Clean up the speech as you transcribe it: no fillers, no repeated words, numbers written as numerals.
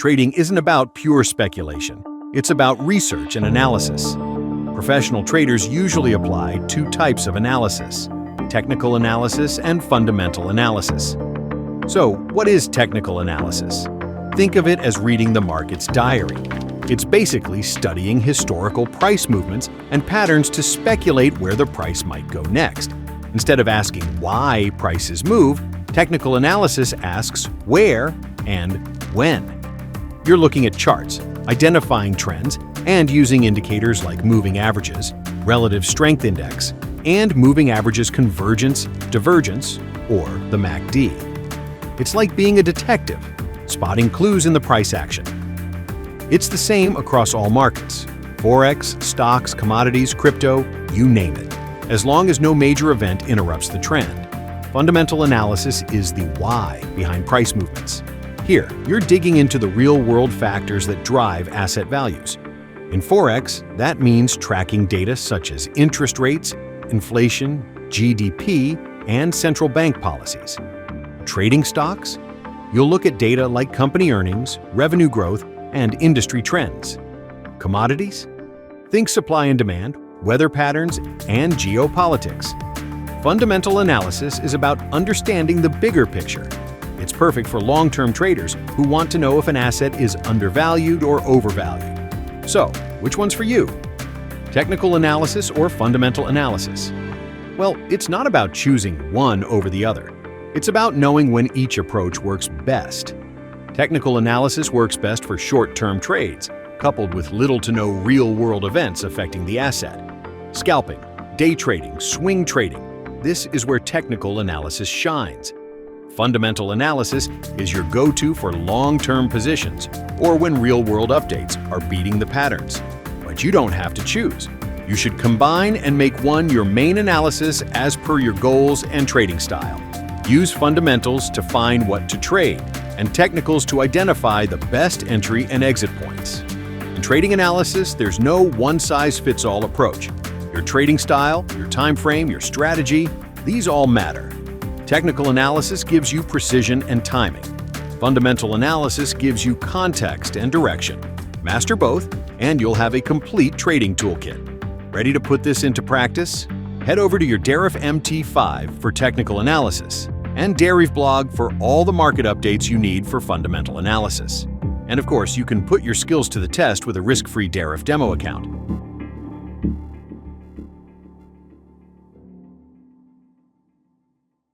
Trading isn't about pure speculation. It's about research and analysis. Professional traders usually apply two types of analysis: technical analysis and fundamental analysis. So, what is technical analysis? Think of it as reading the market's diary. It's basically studying historical price movements and patterns to speculate where the price might go next. Instead of asking why prices move, technical analysis asks where and when. You're looking at charts, identifying trends, and using indicators like moving averages, relative strength index, and moving averages convergence, divergence, or the MACD. It's like being a detective, spotting clues in the price action. It's the same across all markets: Forex, stocks, commodities, crypto, you name it, as long as no major event interrupts the trend. Fundamental analysis is the why behind price movements. Here, you're digging into the real-world factors that drive asset values. In Forex, that means tracking data such as interest rates, inflation, GDP, and central bank policies. Trading stocks? You'll look at data like company earnings, revenue growth, and industry trends. Commodities? Think supply and demand, weather patterns, and geopolitics. Fundamental analysis is about understanding the bigger picture. It's perfect for long-term traders who want to know if an asset is undervalued or overvalued. So, which one's for you? Technical analysis or fundamental analysis? Well, it's not about choosing one over the other. It's about knowing when each approach works best. Technical analysis works best for short-term trades, coupled with little to no real-world events affecting the asset. Scalping, day trading, swing trading. This is where technical analysis shines. Fundamental analysis is your go-to for long-term positions or when real-world updates are beating the patterns. But you don't have to choose. You should combine and make one your main analysis as per your goals and trading style. Use fundamentals to find what to trade and technicals to identify the best entry and exit points. In trading analysis, there's no one-size-fits-all approach. Your trading style, your time frame, your strategy, these all matter. Technical analysis gives you precision and timing. Fundamental analysis gives you context and direction. Master both, and you'll have a complete trading toolkit. Ready to put this into practice? Head over to your Deriv MT5 for technical analysis and Deriv blog for all the market updates you need for fundamental analysis. And of course, you can put your skills to the test with a risk-free Deriv demo account.